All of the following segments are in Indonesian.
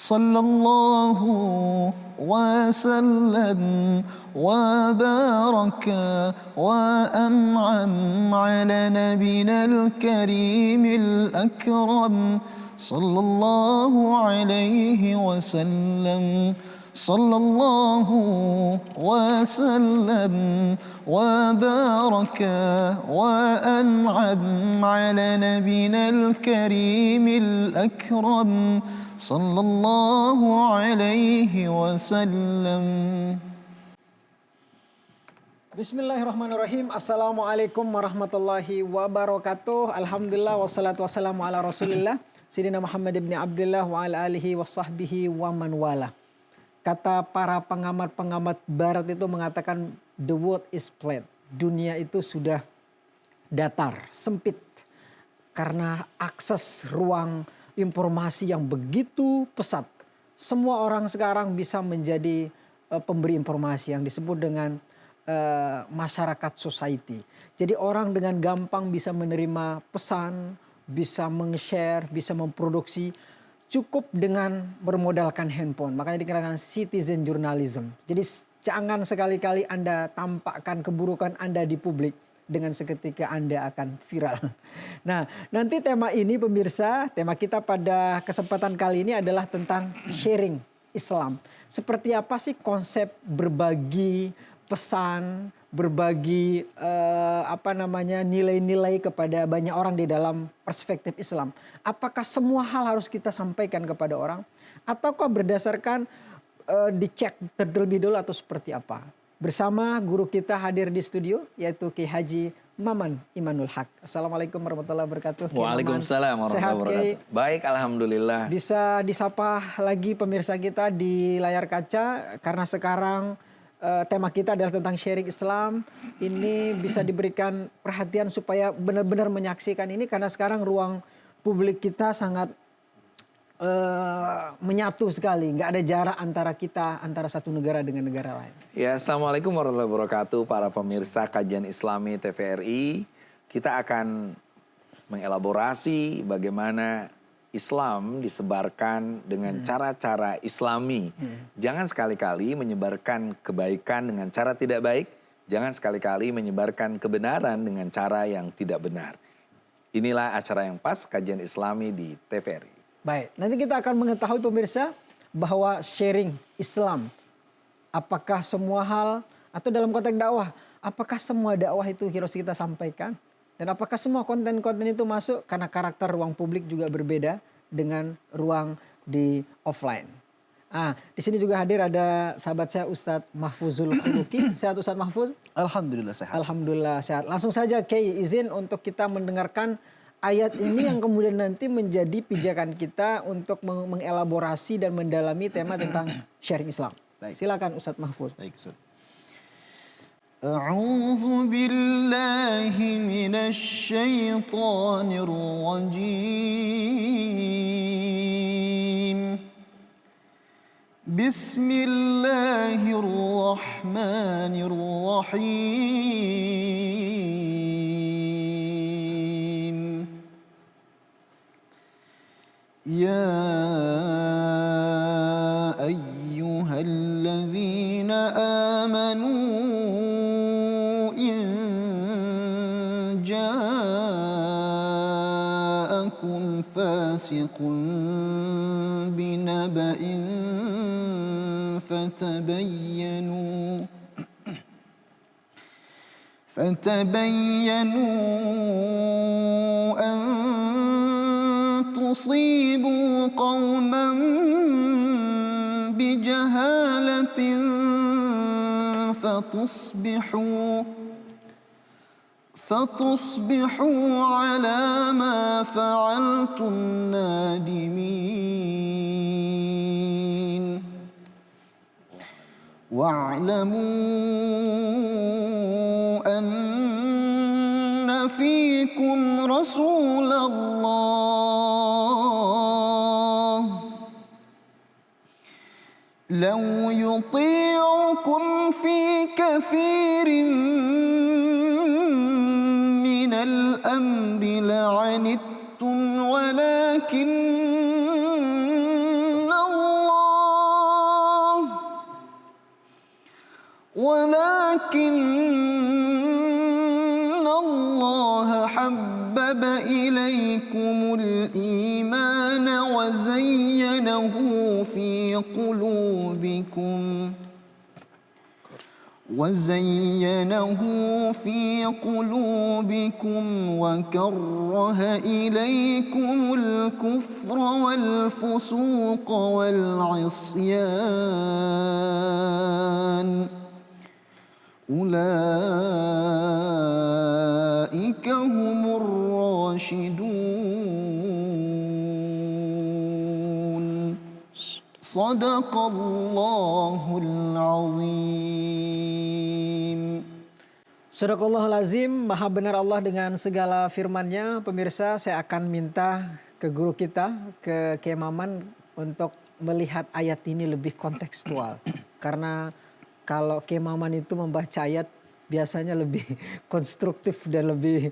صلى الله وسلم وبارك وأنعم على نبينا الكريم الأكرم صلى الله عليه وسلم صلى الله وسلم وبارك وأنعم على نبينا الكريم الأكرم صلى الله عليه وسلم. Bismillahirrahmanirrahim. Assalamualaikum warahmatullahi wabarakatuh. Alhamdulillah wassalatu wassalamu ala Rasulillah Sayyidina Muhammad ibn Abdullah wa ala alihi wa sahbihi wa man wala. Kata para pengamat-pengamat barat itu mengatakan the world is flat. Dunia itu sudah datar, sempit. Karena akses ruang informasi yang begitu pesat. Semua orang sekarang bisa menjadi pemberi informasi yang disebut dengan masyarakat society. Jadi orang dengan gampang bisa menerima pesan, bisa meng-share, bisa memproduksi cukup dengan bermodalkan handphone. Makanya dikatakan citizen journalism. Jadi jangan sekali-kali Anda tampakkan keburukan Anda di publik, dengan seketika Anda akan viral. Nah, nanti tema ini pemirsa, tema kita pada kesempatan kali ini adalah tentang sharing Islam. Seperti apa sih konsep berbagi pesan, berbagi nilai-nilai kepada banyak orang di dalam perspektif Islam. Apakah semua hal harus kita sampaikan kepada orang, ataukah berdasarkan dicek terlebih dulu atau seperti apa? Bersama guru kita hadir di studio yaitu Kiai Haji Maman Imanul Haq. Assalamualaikum warahmatullahi wabarakatuh. Waalaikumsalam warahmatullahi wabarakatuh. Baik, alhamdulillah. Bisa disapa lagi pemirsa kita di layar kaca karena sekarang tema kita adalah tentang sharing Islam. Ini bisa diberikan perhatian supaya benar-benar menyaksikan ini karena sekarang ruang publik kita sangat menyatu sekali, nggak ada jarak antara kita, antara satu negara dengan negara lain. Ya, assalamualaikum warahmatullahi wabarakatuh, para pemirsa kajian Islami TVRI. Kita akan mengelaborasi bagaimana Islam disebarkan dengan cara-cara Islami. Jangan sekali-kali menyebarkan kebaikan dengan cara tidak baik. Jangan sekali-kali menyebarkan kebenaran dengan cara yang tidak benar. Inilah acara yang pas kajian Islami di TVRI. Baik, nanti kita akan mengetahui pemirsa bahwa sharing Islam, apakah semua hal atau dalam konteks dakwah, apakah semua dakwah itu harus kita sampaikan? Dan apakah semua konten-konten itu masuk karena karakter ruang publik juga berbeda dengan ruang di offline. Di sini juga hadir ada sahabat saya Ustadz Mahfuzul Khuluki. Sehat Ustadz Mahfuz? Alhamdulillah sehat. Alhamdulillah sehat. Langsung saja Kiai izin untuk kita mendengarkan ayat ini yang kemudian nanti menjadi pijakan kita untuk mengelaborasi dan mendalami tema tentang sharing Islam. Baik. Silakan Ustadz Mahfuz. Baik, Ustadz. A'udzu billahi minasy syaithanir rajim. Bismillahirrahmanirrahim. Ya ayyuhalladzina amanu in ja'akum fasiqun binaba'in فتبينوا أن تصيبوا قوما بجهالة فتصبحوا على ما فعلتم نادمين. واعلموا أن فيكم رسول الله لو يطيعكم في كثير من الأمر لعنتم ولكن الله ولكن الله حبب إليكم الإيمان وزينه في قلوبكم وكره إليكم الكفر والفسوق والعصيان أولئك هم الراشدون صدق الله العظيم. Sadaqallahul azim, maha benar Allah dengan segala firman-Nya. Pemirsa, saya akan minta ke guru kita, ke Kiai Maman, untuk melihat ayat ini lebih kontekstual. Karena kalau Kiai Maman itu membaca ayat biasanya lebih konstruktif dan lebih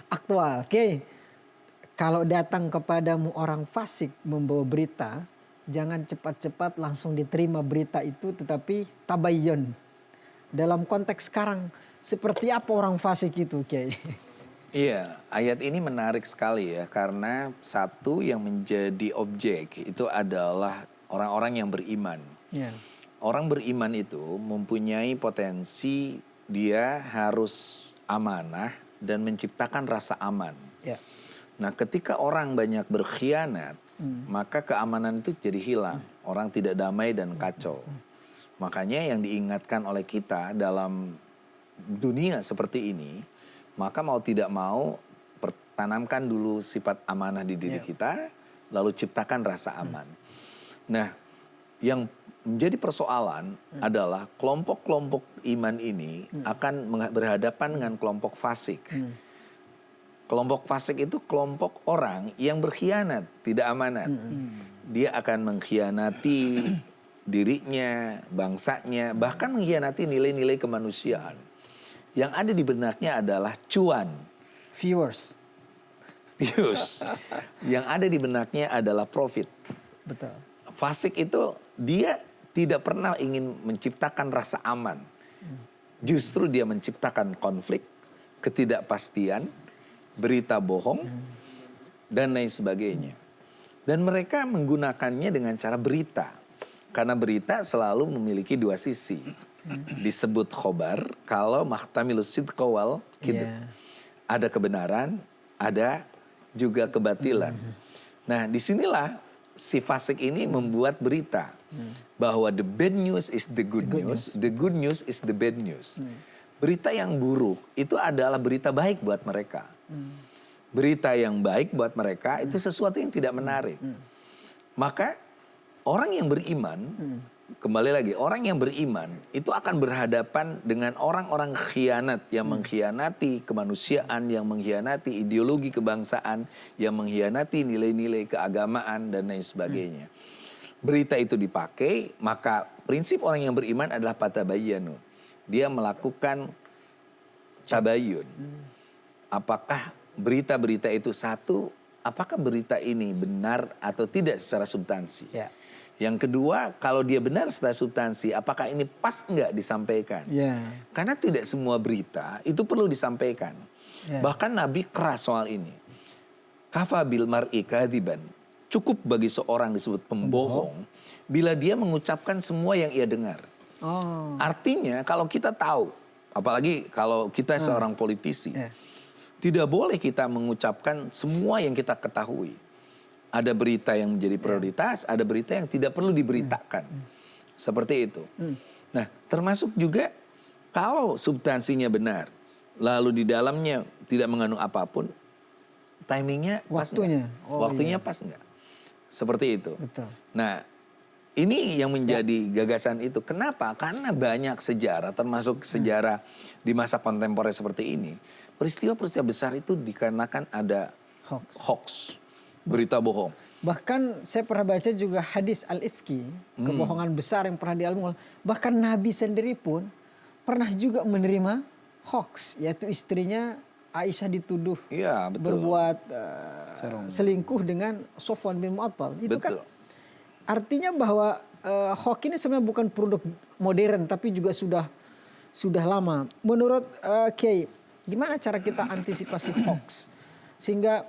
aktual. Kiai, kalau datang kepadamu orang fasik membawa berita, jangan cepat-cepat langsung diterima berita itu, tetapi tabayyun. Dalam konteks sekarang, seperti apa orang fasik itu, Kiai? Iya, ayat ini menarik sekali ya, karena satu yang menjadi objek itu adalah orang-orang yang beriman. Ya. Orang beriman itu mempunyai potensi, dia harus amanah dan menciptakan rasa aman. Ya. Nah, ketika orang banyak berkhianat, maka keamanan itu jadi hilang. Orang tidak damai dan kacau. Makanya yang diingatkan oleh kita dalam dunia seperti ini, maka mau tidak mau tanamkan dulu sifat amanah di diri kita, lalu ciptakan rasa aman. Nah, yang menjadi persoalan adalah kelompok-kelompok iman ini akan berhadapan dengan kelompok fasik. Kelompok fasik itu kelompok orang yang berkhianat, tidak amanat. Dia akan mengkhianati dirinya, bangsanya, bahkan mengkhianati nilai-nilai kemanusiaan. Yang ada di benaknya adalah cuan. Viewers. Yang ada di benaknya adalah profit. Betul. Fasik itu dia tidak pernah ingin menciptakan rasa aman. Justru dia menciptakan konflik, ketidakpastian, berita bohong, dan lain sebagainya. Dan mereka menggunakannya dengan cara berita. Karena berita selalu memiliki dua sisi. Disebut khobar kalau mahtamilus sidqa wal kidb. Ada kebenaran, ada juga kebatilan. Nah, disinilah si fasik ini membuat berita bahwa the bad news is the good news, the good news is the bad news. Berita yang buruk itu adalah berita baik buat mereka. Berita yang baik buat mereka itu sesuatu yang tidak menarik. Maka orang yang beriman, kembali lagi, orang yang beriman itu akan berhadapan dengan orang-orang khianat yang mengkhianati kemanusiaan, yang mengkhianati ideologi kebangsaan, yang mengkhianati nilai-nilai keagamaan dan lain sebagainya. Berita itu dipakai, maka prinsip orang yang beriman adalah patabayyanu. Dia melakukan tabayyun. Apakah berita-berita itu satu, apakah berita ini benar atau tidak secara substansi? Ya. Yang kedua, kalau dia benar secara substansi, apakah ini pas enggak disampaikan? Ya. Karena tidak semua berita itu perlu disampaikan. Ya. Bahkan Nabi keras soal ini. Kafa bil mar'i kadiban. Cukup bagi seorang disebut pembohong bila dia mengucapkan semua yang ia dengar. Oh. Artinya kalau kita tahu, apalagi kalau kita seorang politisi, tidak boleh kita mengucapkan semua yang kita ketahui. Ada berita yang menjadi prioritas, ada berita yang tidak perlu diberitakan. Seperti itu. Nah, termasuk juga kalau substansinya benar, lalu di dalamnya tidak mengandung apapun, timingnya pas Waktunya. enggak? Oh, Waktunya iya. pas enggak? Seperti itu. Betul. Nah, ini yang menjadi gagasan itu. Kenapa? Karena banyak sejarah, termasuk sejarah di masa kontemporer seperti ini. Peristiwa-peristiwa besar itu dikarenakan ada hoax, berita bohong. Bahkan saya pernah baca juga hadis al-ifki, kebohongan besar yang pernah dialami. Bahkan Nabi sendiri pun pernah juga menerima hoax, yaitu istrinya Aisyah dituduh berbuat selingkuh dengan Sofwan bin Mu'attal. Itu kan artinya bahwa hoax ini sebenarnya bukan produk modern, tapi juga sudah sudah lama. Menurut Kiai, gimana cara kita antisipasi hoax? Sehingga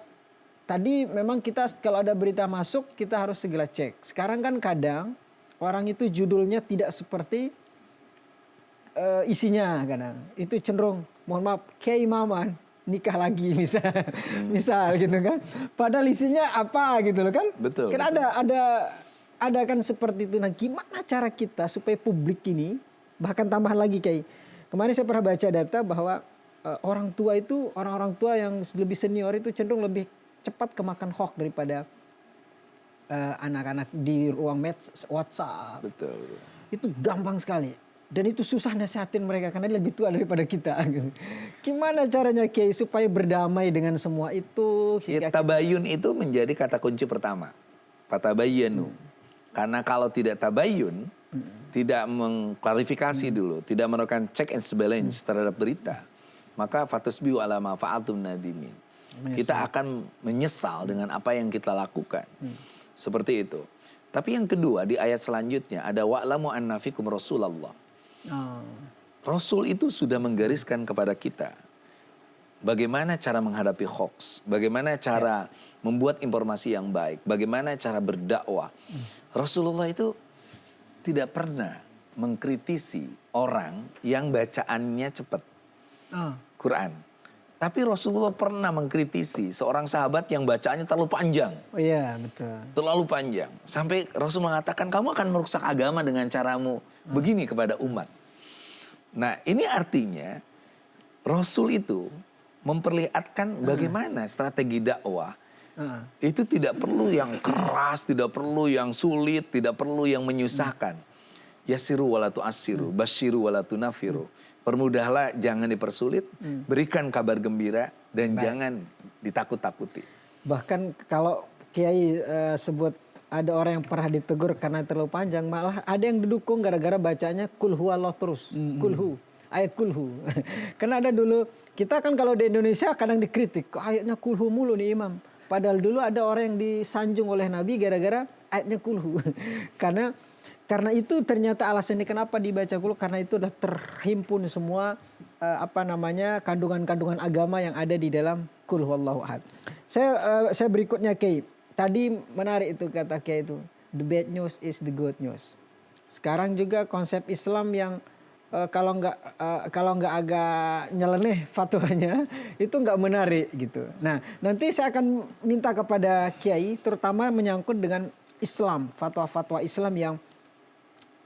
tadi memang kita kalau ada berita masuk kita harus segera cek. Sekarang kan kadang orang itu judulnya tidak seperti isinya kadang. Itu cenderung, mohon maaf, Kiai Maman nikah lagi misal gitu kan. Padahal isinya apa gitu loh kan. Betul. Kan betul. ada kan seperti itu. Nah, gimana cara kita supaya publik ini, bahkan tambahan lagi Kiai. Kemarin saya pernah baca data bahwa orang-orang tua yang lebih senior itu cenderung lebih cepat kemakan hoax daripada anak-anak di ruang WhatsApp. Betul. Itu gampang sekali. Dan itu susah nasihatin mereka karena dia lebih tua daripada kita. Gitu. Gimana caranya Kiai supaya berdamai dengan semua itu? Ya, tabayun itu menjadi kata kunci pertama. Fatabayyanu. Karena kalau tidak tabayun, tidak mengklarifikasi dulu, tidak melakukan check and balance terhadap berita, maka fatusbihu ala ma fa'altum nadimin. Kita akan menyesal dengan apa yang kita lakukan. Seperti itu. Tapi yang kedua di ayat selanjutnya ada wa'lamu anna fikum Rasulullah. Rasul itu sudah menggariskan kepada kita bagaimana cara menghadapi hoax, bagaimana cara membuat informasi yang baik, bagaimana cara berdakwah. Rasulullah itu tidak pernah mengkritisi orang yang bacaannya cepat. Quran. Tapi Rasulullah pernah mengkritisi seorang sahabat yang bacaannya terlalu panjang. Oh iya, betul. Terlalu panjang. Sampai Rasul mengatakan kamu akan merusak agama dengan caramu begini kepada umat. Nah, ini artinya Rasul itu memperlihatkan bagaimana strategi dakwah. Itu tidak perlu yang keras, tidak perlu yang sulit, tidak perlu yang menyusahkan. Yasiru wala tu'assiru, basyiru wala tunafiru. Permudahlah, jangan dipersulit, berikan kabar gembira dan jangan ditakut-takuti. Bahkan kalau Kiai sebut ada orang yang pernah ditegur karena terlalu panjang, malah ada yang didukung gara-gara bacanya kulhu Allah terus. Kulhu, ayat kulhu. Karena ada dulu, kita kan kalau di Indonesia kadang dikritik, kok ayatnya kulhu mulu nih Imam. Padahal dulu ada orang yang disanjung oleh Nabi gara-gara ayatnya kulhu. Karena itu ternyata alasannya kenapa dibaca kulhu, karena itu sudah terhimpun semua kandungan-kandungan agama yang ada di dalam Qul huwallahu ahad. Saya berikutnya Kiai. Tadi menarik itu kata Kiai itu. The bad news is the good news. Sekarang juga konsep Islam yang kalau nggak agak nyeleneh fatwanya itu nggak menarik gitu. Nah, nanti saya akan minta kepada Kiai terutama menyangkut dengan Islam, fatwa-fatwa Islam yang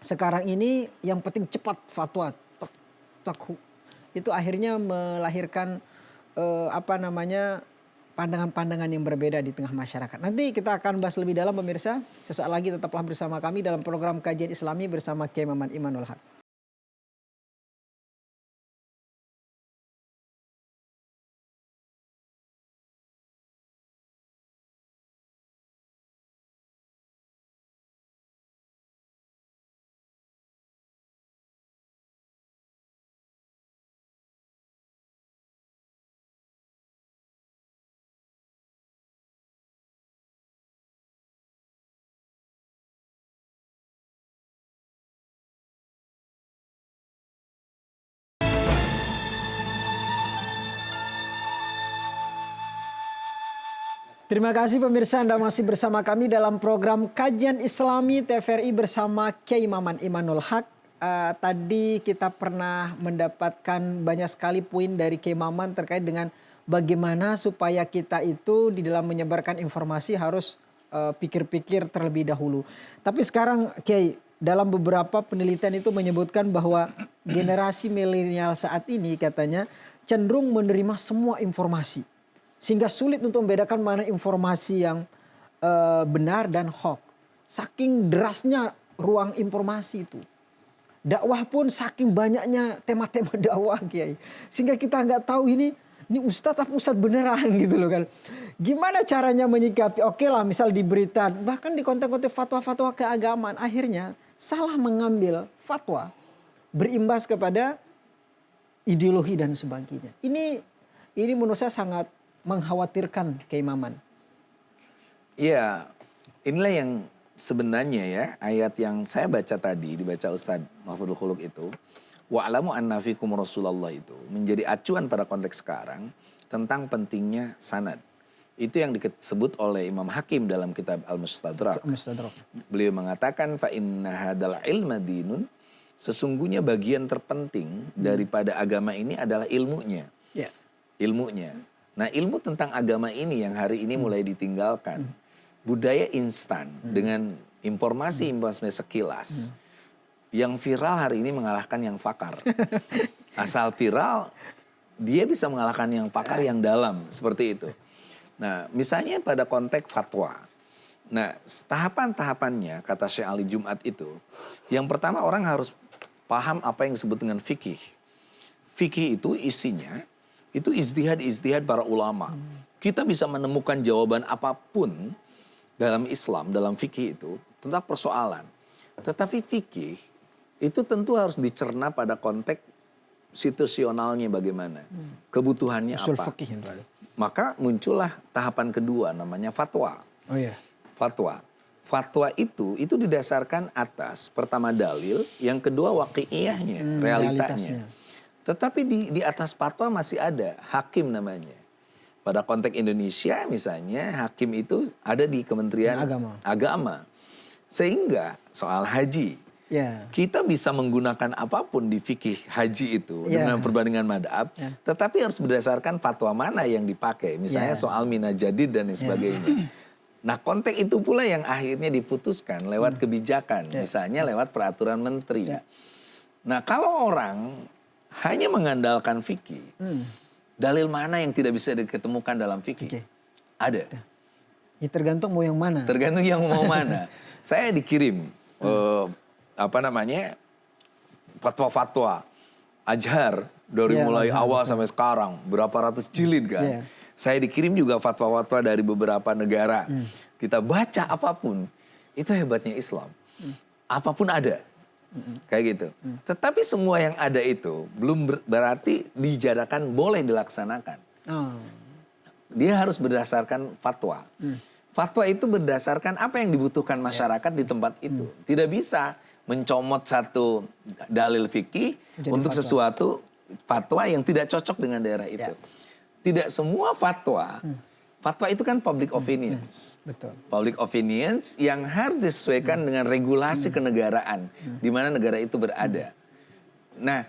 sekarang ini yang penting cepat fatwa itu akhirnya melahirkan pandangan-pandangan yang berbeda di tengah masyarakat. Nanti kita akan bahas lebih dalam pemirsa. Sesaat lagi tetaplah bersama kami dalam program Kajian Islami bersama Kiai Maman Imanul Haq. Terima kasih pemirsa, Anda masih bersama kami dalam program Kajian Islami TVRI bersama Kiai Maman Imanul Haq. Tadi kita pernah mendapatkan banyak sekali poin dari Kiai Maman terkait dengan bagaimana supaya kita itu di dalam menyebarkan informasi harus pikir-pikir terlebih dahulu. Tapi sekarang Kiai, dalam beberapa penelitian itu menyebutkan bahwa generasi milenial saat ini katanya cenderung menerima semua informasi. Sehingga sulit untuk membedakan mana informasi yang benar dan hoax. Saking derasnya ruang informasi itu. Dakwah pun saking banyaknya tema-tema dakwah Kiai. Sehingga kita nggak tahu ini ustadz apa ustadz beneran gitu loh kan. Gimana caranya menyikapi, oke lah misal di berita, bahkan di konten-konten fatwa-fatwa keagamaan. Akhirnya salah mengambil fatwa berimbas kepada ideologi dan sebagainya. Ini menurut saya sangat mengkhawatirkan Kiai Maman. Iya, inilah yang sebenarnya ya ayat yang saya baca tadi dibaca Ustadz Mahfudul Khuluq itu Wa'lamu anna fikum Rasulullah itu menjadi acuan pada konteks sekarang tentang pentingnya sanad. Itu yang disebut oleh Imam Hakim dalam kitab Al-Mustadrak. Mustadrak. Beliau mengatakan fa inna hadzal ilma dinun, sesungguhnya bagian terpenting daripada agama ini adalah ilmunya. Ya. Ilmunya. Nah, ilmu tentang agama ini yang hari ini mulai ditinggalkan. Budaya instan dengan informasi-informasi sekilas. Yang viral hari ini mengalahkan yang fakar. Asal viral, dia bisa mengalahkan yang pakar yang dalam. Seperti itu. Nah, misalnya pada konteks fatwa. Nah, tahapan-tahapannya, kata Syekh Ali Jumat itu. Yang pertama orang harus paham apa yang disebut dengan fikih. Fikih itu isinya, itu ijtihad para ulama. Kita bisa menemukan jawaban apapun dalam Islam, dalam fikih itu, tentang persoalan. Tetapi fikih itu tentu harus dicerna pada konteks situasionalnya bagaimana. Kebutuhannya Usul apa. fikih itu ada. Maka muncullah tahapan kedua namanya fatwa. Oh iya. Fatwa. Fatwa itu didasarkan atas pertama dalil, yang kedua waqi'iyahnya, realitanya. Tetapi di atas fatwa masih ada hakim namanya. Pada konteks Indonesia misalnya hakim itu ada di Kementerian Agama. Sehingga soal haji. Ya. Kita bisa menggunakan apapun di fikih haji itu dengan perbandingan madhab, tetapi harus berdasarkan fatwa mana yang dipakai. Misalnya soal mina jadid dan sebagainya. Nah, konteks itu pula yang akhirnya diputuskan lewat kebijakan, misalnya lewat peraturan menteri. Nah, kalau orang hanya mengandalkan fikih, dalil mana yang tidak bisa diketemukan dalam fikih? Ada. Ya tergantung mau yang mana. Tergantung yang mau mana. Saya dikirim fatwa-fatwa Azhar dari mulai awal sampai sekarang berapa ratus jilid kan. Saya dikirim juga fatwa-fatwa dari beberapa negara. Kita baca apapun, itu hebatnya Islam. Apapun ada. Kayak gitu. Tetapi semua yang ada itu belum berarti dijadikan boleh dilaksanakan. Dia harus berdasarkan fatwa. Fatwa itu berdasarkan apa yang dibutuhkan masyarakat di tempat itu. Tidak bisa mencomot satu dalil fikih untuk fatwa. Sesuatu fatwa yang tidak cocok dengan daerah itu. Tidak semua fatwa. Fatwa itu kan public opinions. Betul. Public opinions yang harus disesuaikan dengan regulasi kenegaraan di mana negara itu berada. Nah,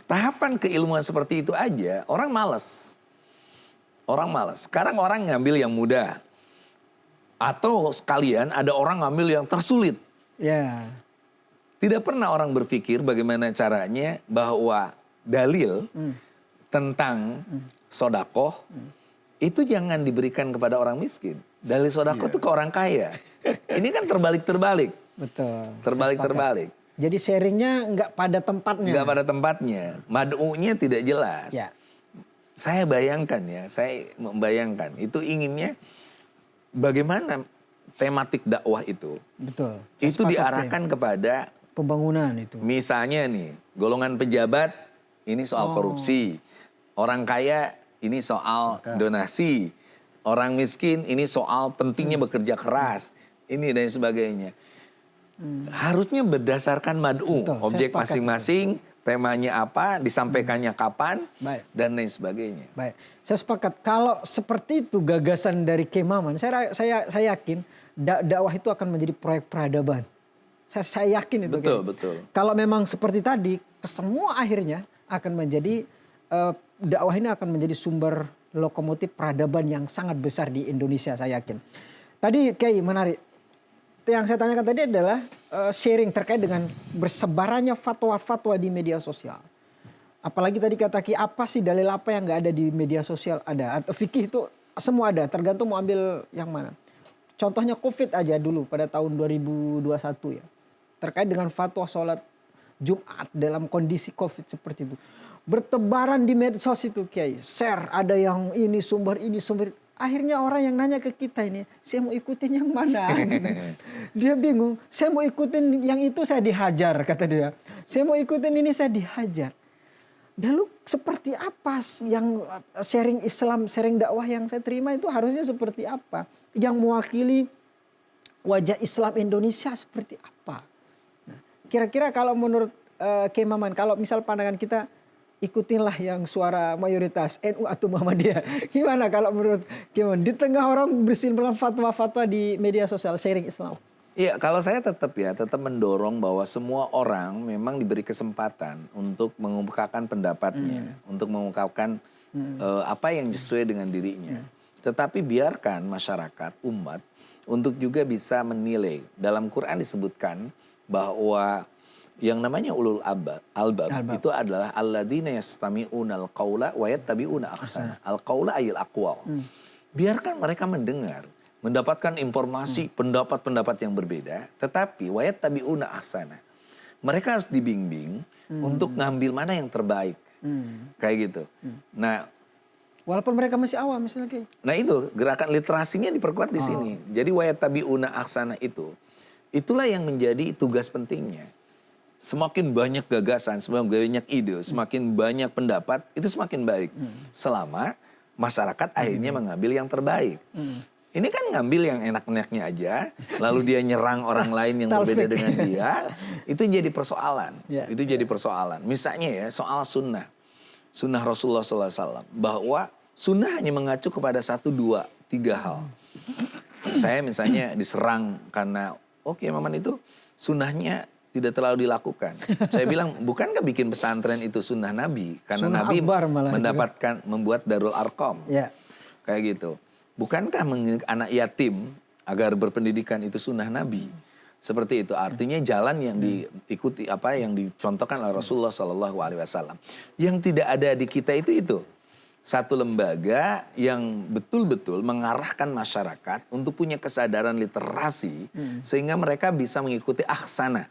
tahapan keilmuan seperti itu aja orang malas. Orang malas. Sekarang orang ngambil yang mudah. Atau sekalian ada orang ngambil yang tersulit. Ya. Tidak pernah orang berpikir bagaimana caranya bahwa dalil tentang sodakoh itu jangan diberikan kepada orang miskin. Dalil sodakoh itu ke orang kaya. Ini kan terbalik-terbalik. Betul. Terbalik-terbalik. Jadi sharingnya nggak pada tempatnya. Nggak pada tempatnya. Mad'unya tidak jelas. Ya. Saya membayangkan itu inginnya bagaimana tematik dakwah itu. Betul. Itu diarahkan kepada pembangunan itu. Misalnya nih, golongan pejabat ini soal korupsi. Orang kaya ini soal donasi. Orang miskin ini soal pentingnya bekerja keras. Ini dan sebagainya. Harusnya berdasarkan mad'u. Objek masing-masing, temanya apa, disampaikannya kapan, dan lain sebagainya. Baik, saya sepakat. Kalau seperti itu gagasan dari Kiai Maman, saya yakin dakwah itu akan menjadi proyek peradaban. Saya yakin itu. Betul. Kalau memang seperti tadi, semua akhirnya akan menjadi dakwah ini akan menjadi sumber lokomotif peradaban yang sangat besar di Indonesia, saya yakin. Tadi Kiai menarik. Yang saya tanyakan tadi adalah sharing terkait dengan bersebarannya fatwa-fatwa di media sosial. Apalagi tadi kata Kiai, apa sih dalil apa yang nggak ada di media sosial ada, atau fikih itu semua ada, tergantung mau ambil yang mana. Contohnya COVID aja dulu pada tahun 2021 ya. Terkait dengan fatwa sholat Jumat dalam kondisi COVID seperti itu. Bertebaran di medsos itu Kiai. Share, ada yang ini sumber. Akhirnya orang yang nanya ke kita ini, saya mau ikutin yang mana? Dia bingung, saya mau ikutin yang itu saya dihajar kata dia. Saya mau ikutin ini saya dihajar. Lalu seperti apa yang sharing Islam, sharing dakwah yang saya terima itu harusnya seperti apa? Yang mewakili wajah Islam Indonesia seperti apa? Nah, kira-kira kalau menurut Kiai Maman, kalau misal pandangan kita ikutinlah yang suara mayoritas NU atau Muhammadiyah. Gimana kalau menurut Kiai Maman? Di tengah orang bersimpulan fatwa-fatwa di media sosial sharing Islam. Iya, kalau saya tetap mendorong bahwa semua orang memang diberi kesempatan untuk mengungkapkan pendapatnya, untuk mengungkapkan apa yang sesuai dengan dirinya. Tetapi biarkan masyarakat, umat, untuk juga bisa menilai. Dalam Quran disebutkan bahwa yang namanya ulul albab itu adalah alladzina yastami'unal qaula wa yattabi'una ahsana. Al-qaula ayil aqwal. Biarkan mereka mendengar, mendapatkan informasi, pendapat-pendapat yang berbeda, tetapi wa yattabi'una ahsana. Mereka harus dibimbing untuk ngambil mana yang terbaik. Kayak gitu. Nah, Walaupun mereka masih awam misalnya Kiai. nah itu gerakan literasinya diperkuat di sini. Jadi wa yattabi'una ahsana itulah yang menjadi tugas pentingnya. Semakin banyak gagasan, semakin banyak ide, semakin banyak pendapat, itu semakin baik. Selama masyarakat akhirnya mengambil yang terbaik. Ini kan ngambil yang enak-enaknya aja, lalu dia nyerang orang lain yang berbeda dengan dia, itu jadi persoalan. Ya. Itu jadi persoalan. Misalnya ya soal sunnah. Sunnah Rasulullah SAW. Bahwa sunnah hanya mengacu kepada 1, 2, 3 hal. Saya misalnya diserang karena, oke Maman itu sunnahnya tidak terlalu dilakukan. Saya bilang, bukankah bikin pesantren itu sunnah Nabi? Karena Sunnah Nabi akbar malah. membuat Darul Arqam. Ya. Kayak gitu. Bukankah mendidik anak yatim agar berpendidikan itu sunnah Nabi? Seperti itu. Artinya jalan yang diikuti, yang dicontohkan oleh Rasulullah SAW. Yang tidak ada di kita itu. Satu lembaga yang betul-betul mengarahkan masyarakat untuk punya kesadaran literasi sehingga mereka bisa mengikuti ahsana.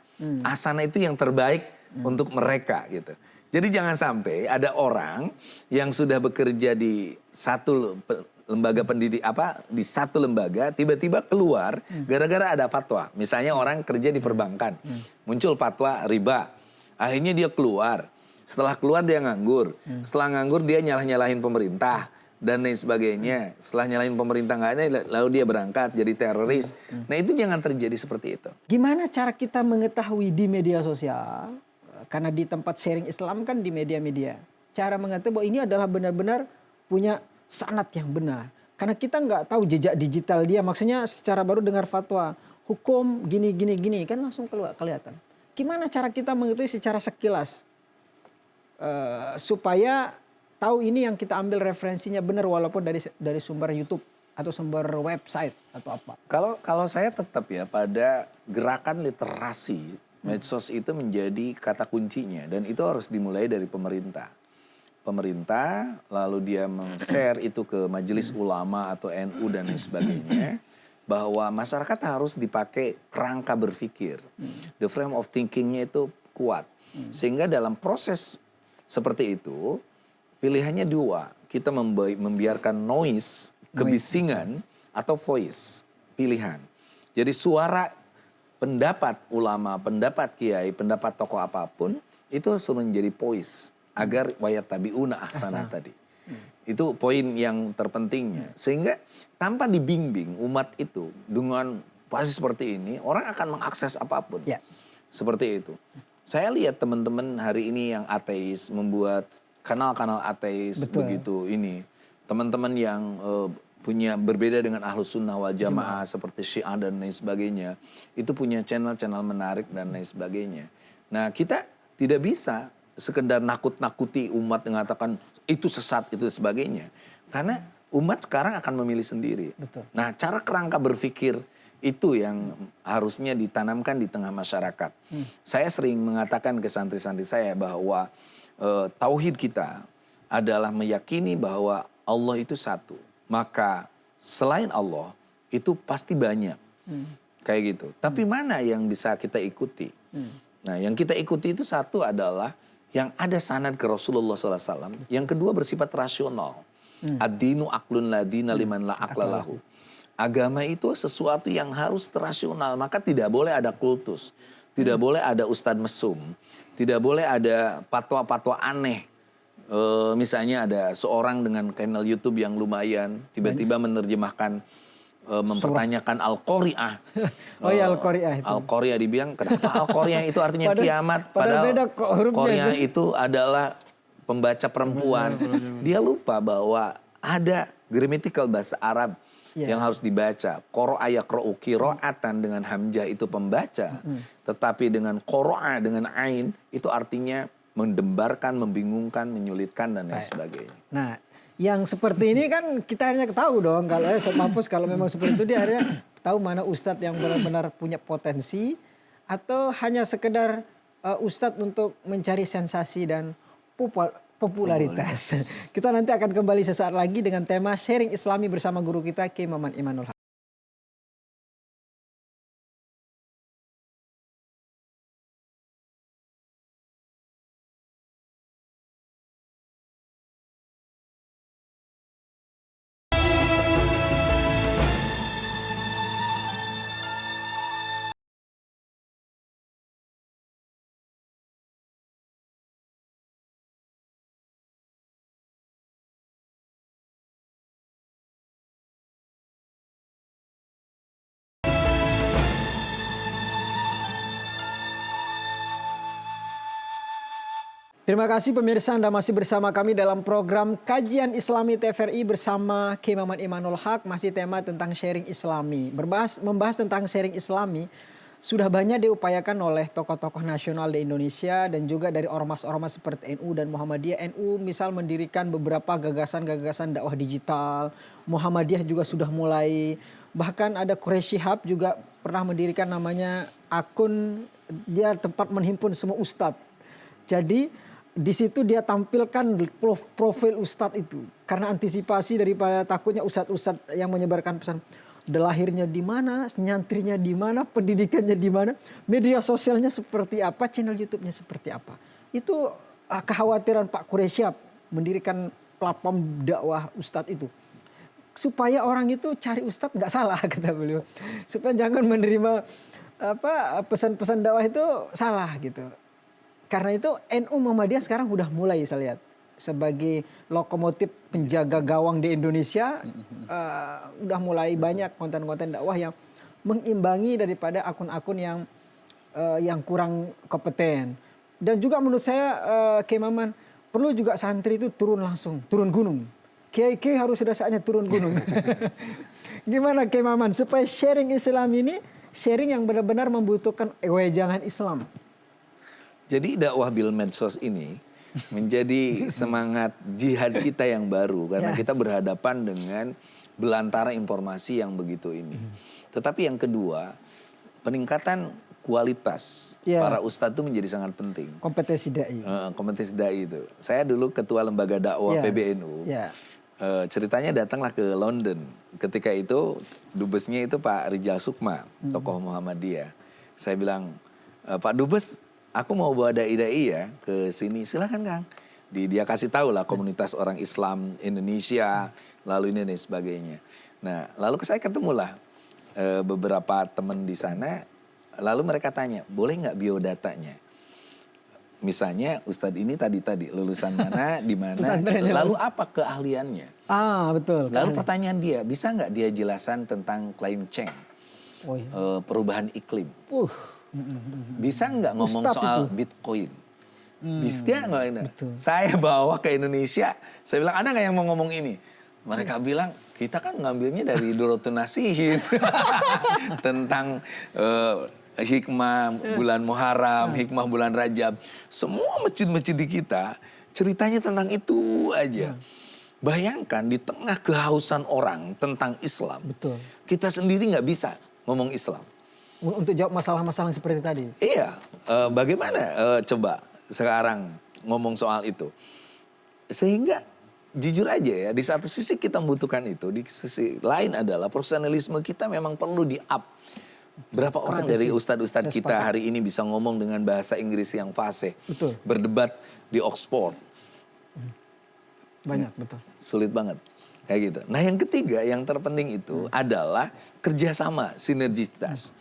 Ahsana itu yang terbaik untuk mereka gitu. Jadi jangan sampai ada orang yang sudah bekerja di satu lembaga pendidik di satu lembaga tiba-tiba keluar gara-gara ada fatwa. Misalnya orang kerja di perbankan, muncul fatwa riba. Akhirnya dia keluar. Setelah keluar dia nganggur. Setelah nganggur dia nyalah-nyalahin pemerintah dan lain sebagainya. Setelah nyalahin pemerintah nggak ada, lalu dia berangkat jadi teroris. Nah itu jangan terjadi seperti itu. Gimana cara kita mengetahui di media sosial? Karena di tempat sharing Islam kan di media-media. Cara mengetahui bahwa ini adalah benar-benar punya sanad yang benar. Karena kita nggak tahu jejak digital dia. Maksudnya secara baru dengar fatwa. Hukum gini kan langsung kelihatan. Gimana cara kita mengetahui secara sekilas? Supaya tahu ini yang kita ambil referensinya benar walaupun dari sumber YouTube atau sumber website atau apa. Kalau saya tetap pada gerakan literasi medsos itu menjadi kata kuncinya dan itu harus dimulai dari pemerintah. Pemerintah lalu dia men-share itu ke majelis ulama atau NU dan lain sebagainya bahwa masyarakat harus dipakai kerangka berpikir. The frame of thinking-nya itu kuat. Sehingga dalam proses seperti itu, pilihannya 2. Kita membiarkan noise, kebisingan, atau voice, pilihan. Jadi suara pendapat ulama, pendapat kiai, pendapat tokoh apapun, itu harus menjadi voice. Agar wayattabi'una ahsana tadi. Itu poin yang terpentingnya. Sehingga tanpa dibimbing umat itu dengan posisi seperti ini, orang akan mengakses apapun. Ya. Seperti itu. Saya lihat teman-teman hari ini yang ateis membuat kanal-kanal ateis. Betul. Begitu ini. Teman-teman yang punya berbeda dengan Ahlus Sunnah wal Jamaah seperti Syiah dan lain sebagainya. Itu punya channel-channel menarik dan lain sebagainya. Nah kita tidak bisa sekedar nakut-nakuti umat mengatakan itu sesat itu sebagainya. Karena umat sekarang akan memilih sendiri. Betul. Nah cara kerangka berpikir itu yang harusnya ditanamkan di tengah masyarakat. Saya sering mengatakan ke santri-santri saya bahwa tauhid kita adalah meyakini bahwa Allah itu satu. Maka selain Allah itu pasti banyak. Kayak gitu. Tapi mana yang bisa kita ikuti? Nah yang kita ikuti itu satu adalah yang ada sanad ke Rasulullah SAW. Yang kedua bersifat rasional. Ad-dinu aklun la dina liman la aklalahu. Agama itu sesuatu yang harus rasional. Maka tidak boleh ada kultus. Tidak boleh ada ustadz mesum. Tidak boleh ada patwa-patwa aneh. Misalnya ada seorang dengan channel YouTube yang lumayan. Tiba-tiba menerjemahkan mempertanyakan Al-Qari'ah. Oh ya Al-Qari'ah itu. Al-Qari'ah dibilang kenapa Al-Qari'ah itu artinya kiamat. padahal beda kok hurufnya Qari'ah itu adalah pembaca perempuan. Dia lupa bahwa ada grammatical bahasa Arab yang harus dibaca. Qara'a yaqra'u qira'atan dengan hamzah itu pembaca. Tetapi dengan qara'a dengan ain itu artinya mendembarkan, membingungkan, menyulitkan dan lain sebagainya. Nah, yang seperti ini kan kita hanya tahu dong kalau mampus kalau memang seperti itu dia akhirnya tahu mana ustadz yang benar-benar punya potensi atau hanya sekedar ustadz untuk mencari sensasi dan popularitas. Kita nanti akan kembali sesaat lagi dengan tema sharing Islami bersama guru kita Kiai Maman Imanul Haq. Terima kasih pemirsa, Anda masih bersama kami dalam program Kajian Islami TVRI bersama Kiai Maman Imanul Haq. Masih tema tentang sharing Islami. Membahas tentang sharing Islami sudah banyak diupayakan oleh tokoh-tokoh nasional di Indonesia dan juga dari ormas-ormas seperti NU dan Muhammadiyah. NU misal mendirikan beberapa gagasan-gagasan dakwah digital. Muhammadiyah juga sudah mulai. Bahkan ada Quraisy Shihab juga pernah mendirikan namanya akun, dia tempat menghimpun semua ustadz. Jadi di situ dia tampilkan profil ustadz itu karena antisipasi daripada takutnya ustadz-ustadz yang menyebarkan pesan lahirnya di mana, nyantrinya di mana, pendidikannya di mana, media sosialnya seperti apa, channel YouTube-nya seperti apa. Itu kekhawatiran Pak Quraisy Shihab mendirikan platform dakwah ustadz itu supaya orang itu cari ustadz nggak salah kata beliau, supaya jangan menerima pesan-pesan dakwah itu salah gitu. Karena itu NU Muhammadiyah sekarang udah mulai saya lihat sebagai lokomotif penjaga gawang di Indonesia, udah mulai banyak konten-konten dakwah yang mengimbangi daripada akun-akun yang kurang kompeten. Dan juga menurut saya Kiai Maman perlu juga santri itu turun gunung. Kiai harus sudah saatnya turun gunung. Gimana Kiai Maman supaya sharing Islam ini sharing yang benar-benar membutuhkan wejangan Islam. Jadi dakwah bil medsos ini menjadi semangat jihad kita yang baru karena kita berhadapan dengan belantara informasi yang begitu ini. Tetapi yang kedua, peningkatan kualitas para ustadz itu menjadi sangat penting. Kompetensi dai. Kompetensi dai itu. Saya dulu ketua lembaga dakwah PBNU. Ceritanya datanglah ke London. Ketika itu dubesnya itu Pak Rijal Sukma, tokoh Muhammadiyah. Saya bilang, Pak Dubes, aku mau bawa dai-dai ya ke sini, silakan Kang. Dia kasih tahu lah komunitas orang Islam Indonesia, lalu ini dan sebagainya. Nah, lalu saya ketemulah beberapa teman di sana, lalu mereka tanya, boleh nggak biodatanya? Misalnya Ustadz ini tadi lulusan mana, di mana, lalu apa keahliannya? Betul. Lalu pertanyaan dia, bisa nggak dia jelasan tentang climate change, perubahan iklim? Bisa nggak ngomong Ustadz soal itu. Bitcoin? Bisa nggak? Saya bawa ke Indonesia, saya bilang ada nggak yang mau ngomong ini? Mereka bilang kita kan ngambilnya dari Durratun Nasihin tentang hikmah bulan Muharram, hikmah bulan Rajab. Semua masjid-masjid di kita ceritanya tentang itu aja. Bayangkan di tengah kehausan orang tentang Islam, kita sendiri nggak bisa ngomong Islam. Untuk jawab masalah-masalah seperti tadi. Iya, bagaimana coba sekarang ngomong soal itu. Sehingga jujur aja ya, di satu sisi kita membutuhkan itu, di sisi lain adalah profesionalisme kita memang perlu di-up. Berapa orang dari ustadz-ustadz kita hari ini bisa ngomong dengan bahasa Inggris yang fasih, berdebat di Oxford. Banyak, betul. Sulit banget. Kayak gitu. Nah yang ketiga yang terpenting itu adalah kerjasama, sinergitas.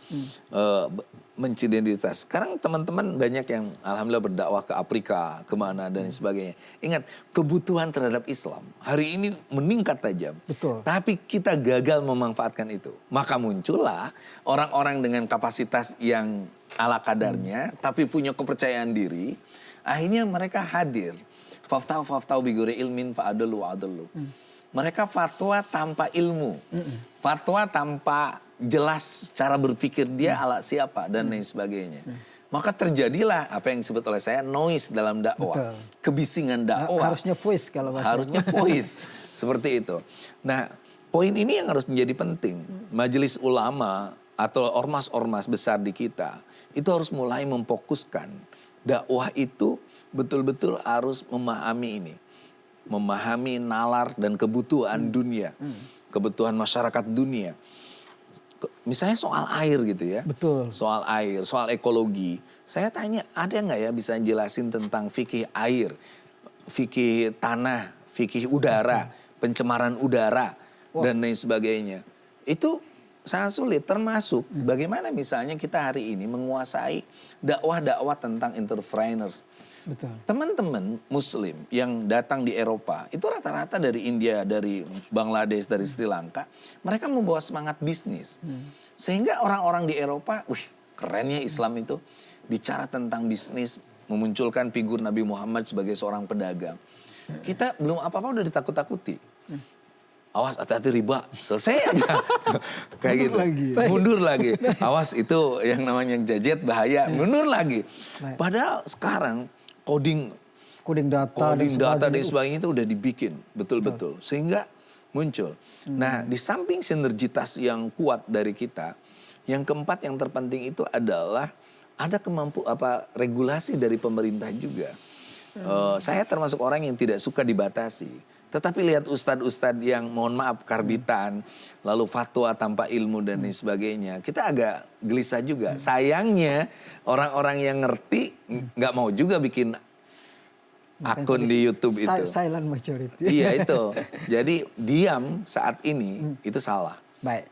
identitas. Sekarang teman-teman banyak yang alhamdulillah berdakwah ke Afrika, kemana dan sebagainya. Ingat, kebutuhan terhadap Islam hari ini meningkat tajam. Betul. Tapi kita gagal memanfaatkan itu. Maka muncullah orang-orang dengan kapasitas yang ala kadarnya, tapi punya kepercayaan diri. Akhirnya mereka hadir. Faftau biguri ilmin fa'adalu wa'adalu. Mereka fatwa tanpa ilmu. Fatwa tanpa jelas cara berpikir dia ala siapa dan lain sebagainya. Maka terjadilah apa yang disebut oleh saya noise dalam dakwah. Betul. Kebisingan dakwah. Harusnya voice kalau bahasa. Harusnya voice. Seperti itu. Nah, poin ini yang harus menjadi penting. Majelis ulama atau ormas-ormas besar di kita itu harus mulai memfokuskan dakwah itu betul-betul harus memahami ini. Memahami nalar dan kebutuhan dunia. Kebutuhan masyarakat dunia. Misalnya soal air gitu ya. Betul. Soal air, soal ekologi. Saya tanya, ada nggak ya bisa jelasin tentang fikih air, fikih tanah, fikih udara, pencemaran udara, dan lain sebagainya. Itu sangat sulit, termasuk bagaimana misalnya kita hari ini menguasai dakwah-dakwah tentang entrepreneurs. Betul. Teman-teman Muslim yang datang di Eropa itu rata-rata dari India, dari Bangladesh, dari Sri Lanka, mereka membawa semangat bisnis, sehingga orang-orang di Eropa, wih kerennya Islam itu bicara tentang bisnis, memunculkan figur Nabi Muhammad sebagai seorang pedagang. Kita belum apa-apa udah ditakut-takuti. Awas hati-hati riba, selesai aja. Kayak gitu. Mundur lagi. Awas itu yang namanya jajet bahaya, mundur lagi. Padahal sekarang coding data dan sebagainya itu udah dibikin betul-betul sehingga muncul. Nah, di samping sinergitas yang kuat dari kita, yang keempat yang terpenting itu adalah ada regulasi dari pemerintah juga. Saya termasuk orang yang tidak suka dibatasi. Tetapi lihat ustadz-ustadz yang mohon maaf karbitan, lalu fatwa tanpa ilmu dan lain sebagainya. Kita agak gelisah juga. Sayangnya orang-orang yang ngerti nggak mau juga bikin akun di YouTube itu. Silent majority. Iya itu. Jadi diam saat ini itu salah. Baik.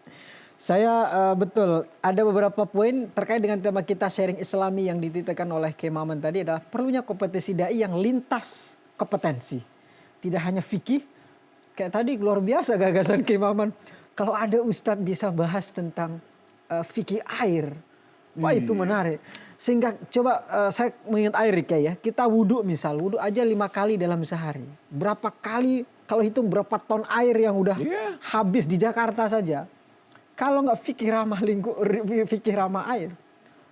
Saya betul ada beberapa poin terkait dengan tema kita sharing Islami yang dititipkan oleh Kiai Maman tadi adalah perlunya kompetisi dai yang lintas kompetensi. Tidak hanya fikih, kayak tadi luar biasa gagasan Kiai Maman. Kalau ada ustadz bisa bahas tentang fikih air, wah itu menarik. Sehingga coba saya mengingat air ya, kita wudhu misal, wudhu aja 5 kali dalam sehari. Berapa kali, kalau hitung berapa ton air yang udah habis di Jakarta saja. Kalau nggak fikih ramah air.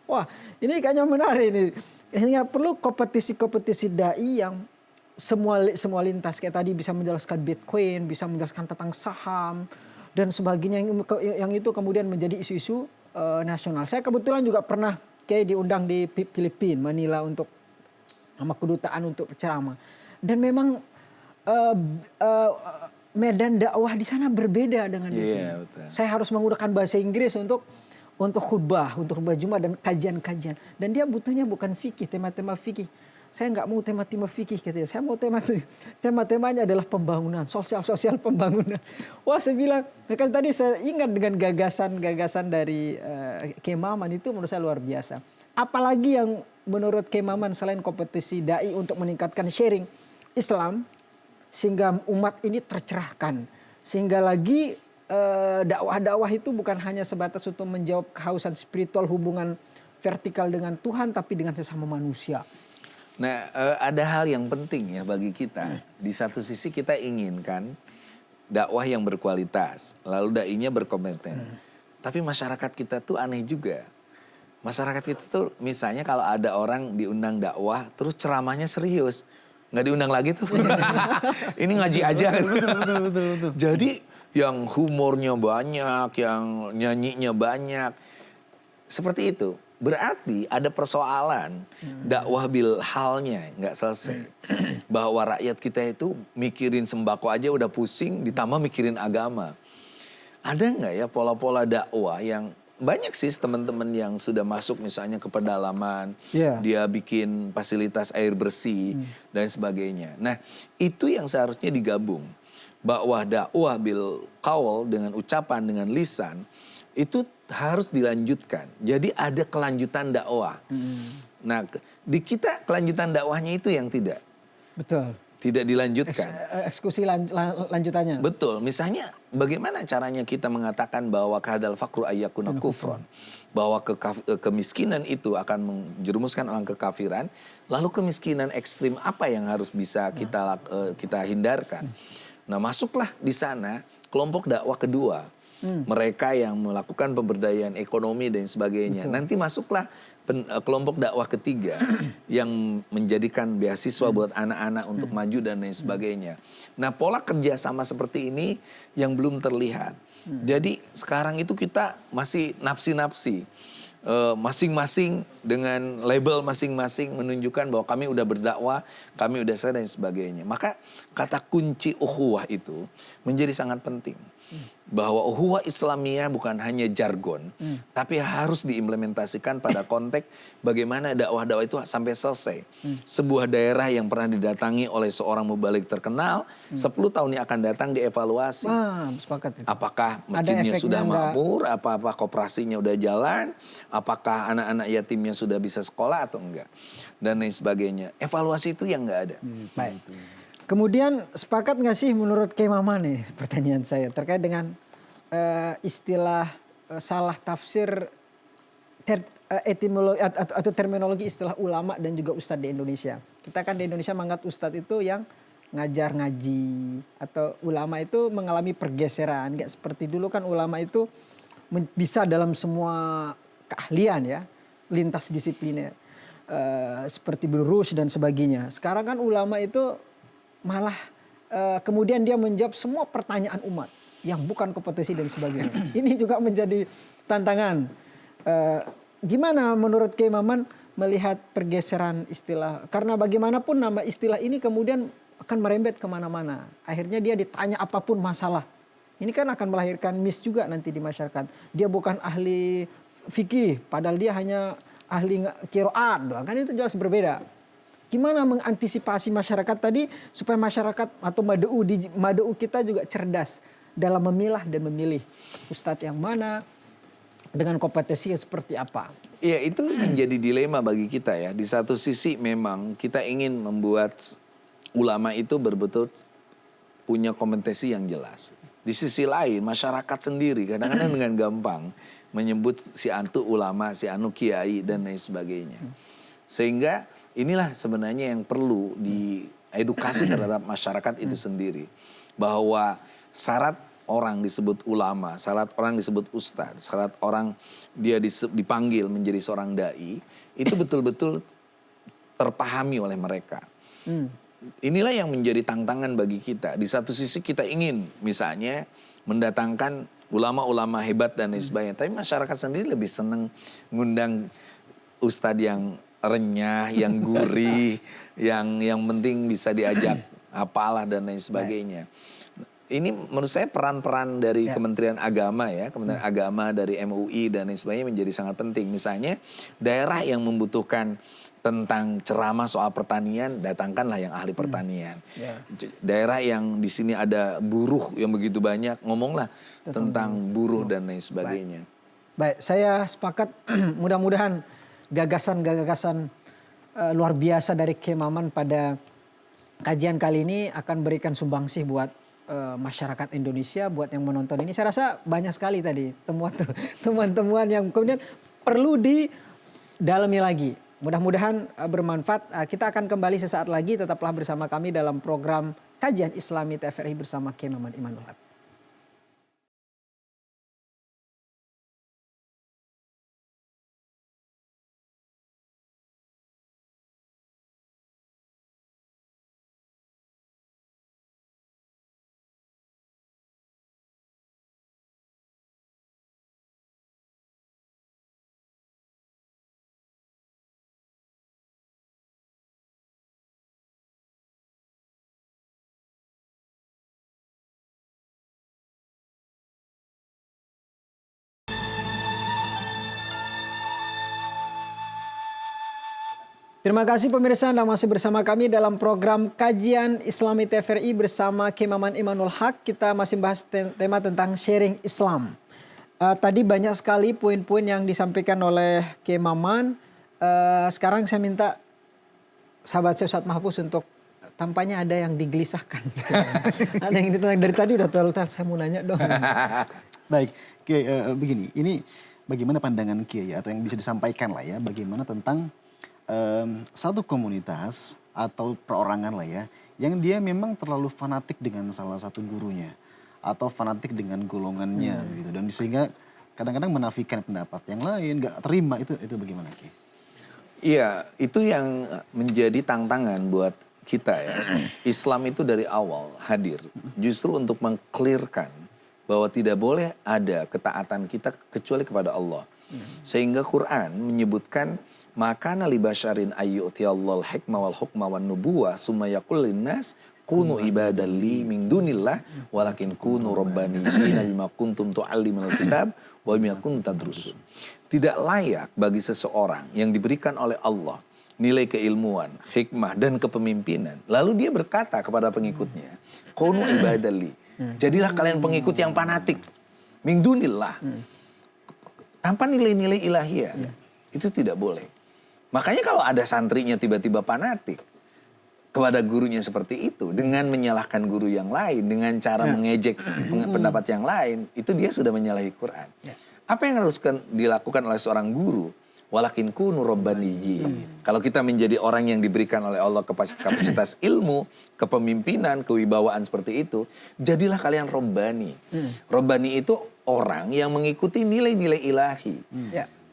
Wah ini kayaknya menarik ini. Hanya perlu kompetisi-kompetisi dai yang semua lintas kayak tadi bisa menjelaskan Bitcoin, bisa menjelaskan tentang saham dan sebagainya yang itu kemudian menjadi isu-isu nasional. Saya kebetulan juga pernah kayak diundang di Filipina, Manila untuk sama kedutaan untuk ceramah. Dan memang medan dakwah di sana berbeda dengan di sini. Betul. Saya harus menggunakan bahasa Inggris untuk khutbah Jumat dan kajian-kajian. Dan dia butuhnya bukan fikih, tema-tema fikih. Saya nggak mau tema-tema fikih katanya. Saya mau tema-temanya adalah pembangunan, sosial pembangunan. Wah saya bilang, mereka tadi saya ingat dengan gagasan dari Kiai Maman itu menurut saya luar biasa. Apalagi yang menurut Kiai Maman selain kompetisi dai untuk meningkatkan sharing Islam, sehingga umat ini tercerahkan. Sehingga lagi dakwah-dakwah itu bukan hanya sebatas untuk menjawab kehausan spiritual hubungan vertikal dengan Tuhan, tapi dengan sesama manusia. Nah, ada hal yang penting ya bagi kita. Di satu sisi kita inginkan dakwah yang berkualitas, lalu dai-nya berkompeten. Tapi masyarakat kita tuh aneh juga. Masyarakat kita tuh misalnya kalau ada orang diundang dakwah, terus ceramahnya serius. Nggak diundang lagi tuh. Ini ngaji aja. Betul. Jadi yang humornya banyak, yang nyanyinya banyak. Seperti itu. Berarti ada persoalan dakwah bil halnya nggak selesai. Bahwa rakyat kita itu mikirin sembako aja udah pusing, ditambah mikirin agama. Ada nggak ya pola-pola dakwah yang banyak sih teman-teman yang sudah masuk misalnya ke pedalaman, dia bikin fasilitas air bersih dan sebagainya. Nah itu yang seharusnya digabung. Bahwa dakwah bil qaul dengan ucapan, dengan lisan, itu harus dilanjutkan. Jadi ada kelanjutan dakwah. Nah, di kita kelanjutan dakwahnya itu yang tidak Betul. dilanjutkan. Eksekusi lanjutannya. Betul. Misalnya bagaimana caranya kita mengatakan bahwa kahadal fakru ayyakuna kufron. Bahwa kemiskinan itu akan menjerumuskan orang kekafiran. Lalu kemiskinan ekstrim apa yang harus bisa kita hindarkan. Nah, masuklah di sana kelompok dakwah kedua. Mereka yang melakukan pemberdayaan ekonomi dan sebagainya. Betul. Nanti masuklah kelompok dakwah ketiga yang menjadikan beasiswa buat anak-anak untuk maju dan lain sebagainya. Nah, pola kerjasama seperti ini yang belum terlihat. Jadi sekarang itu kita masih nafsi-nafsi. Masing-masing dengan label masing-masing menunjukkan bahwa kami udah berdakwah, kami udah sadar dan sebagainya. Maka kata kunci ukhuwah itu menjadi sangat penting. Bahwa ukhuwah Islamiyah bukan hanya jargon, tapi harus diimplementasikan pada konteks bagaimana dakwah-dakwah itu sampai selesai. Sebuah daerah yang pernah didatangi oleh seorang mubalik terkenal, 10 tahun yang akan datang dievaluasi. Sepakat itu. Apakah masjidnya efeknya sudah enggak? makmur, apa koperasinya udah jalan, apakah anak-anak yatimnya sudah bisa sekolah atau enggak, dan lain sebagainya. Evaluasi itu yang enggak ada. Baik. Kemudian sepakat nggak sih menurut Kiai Maman nih pertanyaan saya terkait dengan istilah salah tafsir etimologi atau terminologi istilah ulama dan juga ustadz di Indonesia. Kita kan di Indonesia menganggap ustadz itu yang ngajar ngaji atau ulama itu mengalami pergeseran. Nggak seperti dulu kan ulama itu bisa dalam semua keahlian ya, lintas disipliner seperti berurus dan sebagainya. Sekarang kan ulama itu malah kemudian dia menjawab semua pertanyaan umat yang bukan kompetensi dan sebagainya. Ini juga menjadi tantangan. Gimana menurut Kiai Maman melihat pergeseran istilah? Karena bagaimanapun nama istilah ini kemudian akan merembet kemana-mana. Akhirnya dia ditanya apapun masalah. Ini kan akan melahirkan miss juga nanti di masyarakat. Dia bukan ahli fikih, padahal dia hanya ahli qiraat. Kan itu jelas berbeda. Gimana mengantisipasi masyarakat tadi supaya masyarakat atau mad'u kita juga cerdas dalam memilah dan memilih ustadz yang mana dengan kompetensi yang seperti apa? Iya, itu menjadi dilema bagi kita ya. Di satu sisi memang kita ingin membuat ulama itu betul-betul punya kompetensi yang jelas. Di sisi lain masyarakat sendiri kadang-kadang dengan gampang menyebut si anu ulama, si anu kiai dan lain sebagainya. Sehingga inilah sebenarnya yang perlu diedukasi terhadap masyarakat itu sendiri. Bahwa syarat orang disebut ulama, syarat orang disebut ustadz, syarat orang dia dipanggil menjadi seorang da'i, itu betul-betul terpahami oleh mereka. Inilah yang menjadi tantangan bagi kita. Di satu sisi kita ingin misalnya mendatangkan ulama-ulama hebat dan lain sebagainya. Tapi masyarakat sendiri lebih senang ngundang ustadz yang renyah, yang gurih, yang penting bisa diajak apalah dan lain sebagainya. Ini menurut saya peran-peran dari Kementerian Agama ya, Kementerian Agama dari MUI dan lain sebagainya menjadi sangat penting. Misalnya daerah yang membutuhkan tentang ceramah soal pertanian, datangkanlah yang ahli pertanian. Daerah yang di sini ada buruh yang begitu banyak, ngomonglah tentang buruh dan lain sebagainya. Baik, saya sepakat mudah-mudahan gagasan-gagasan luar biasa dari Kiai Maman pada kajian kali ini akan berikan sumbangsih buat masyarakat Indonesia, buat yang menonton ini. Saya rasa banyak sekali tadi temuan-temuan yang kemudian perlu didalami lagi. Mudah-mudahan bermanfaat. Kita akan kembali sesaat lagi, tetaplah bersama kami dalam program Kajian Islami TVRI bersama Kiai Maman Imanul Haq. Terima kasih pemirsa Anda masih bersama kami dalam program Kajian Islami TVRI bersama Kiai Maman Imanul Haq. Kita masih bahas tema tentang sharing Islam. Tadi banyak sekali poin-poin yang disampaikan oleh Kiai Maman. Sekarang saya minta sahabat saya Ustadz Mahfuz untuk tampaknya ada yang digelisahkan. Ada yang ditanya dari tadi udah total saya mau nanya dong. Baik, Kiai, begini, ini bagaimana pandangan Kiai atau yang bisa disampaikan lah ya, bagaimana tentang satu komunitas atau perorangan lah ya, yang dia memang terlalu fanatik dengan salah satu gurunya atau fanatik dengan golongannya gitu, dan sehingga kadang-kadang menafikan pendapat yang lain, nggak terima, itu bagaimana Kiai? Iya, itu yang menjadi tantangan buat kita ya. Islam itu dari awal hadir justru untuk mengklirkan bahwa tidak boleh ada ketaatan kita kecuali kepada Allah. Sehingga Quran menyebutkan maka li basyarin ayyutiyallahul hikmah wal hukma wan nubuwah summa yaqul linnas kunu ibadan li min dunillah walakin kunu rabbaniyina bima kuntum tu'allimul kitab wa bima kuntum tadrusun. Tidak layak bagi seseorang yang diberikan oleh Allah nilai keilmuan, hikmah dan kepemimpinan. Lalu dia berkata kepada pengikutnya, kunu ibadan li. Jadilah kalian pengikut yang fanatik. Min dunillah. Tanpa nilai-nilai ilahiyah. Itu tidak boleh. Makanya kalau ada santrinya tiba-tiba fanatik kepada gurunya seperti itu, dengan menyalahkan guru yang lain, dengan cara mengejek pendapat yang lain, itu dia sudah menyalahi Quran. Apa yang harus dilakukan oleh seorang guru? Walakin kunu rabbaniyyin. Kalau kita menjadi orang yang diberikan oleh Allah kapasitas ilmu, kepemimpinan, kewibawaan seperti itu, jadilah kalian rabbani. Rabbani itu orang yang mengikuti nilai-nilai ilahi.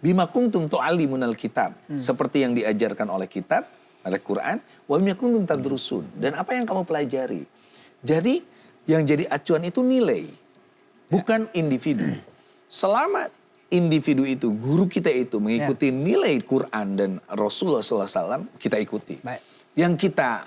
Bima kuntum tu'allimunal kitab. Seperti yang diajarkan oleh kitab, oleh Quran, wa bima kuntum tadrusun. Dan apa yang kamu pelajari. Jadi yang jadi acuan itu nilai, bukan individu. Selama individu itu, guru kita itu mengikuti nilai Quran dan Rasulullah SAW, kita ikuti. Baik. Yang kita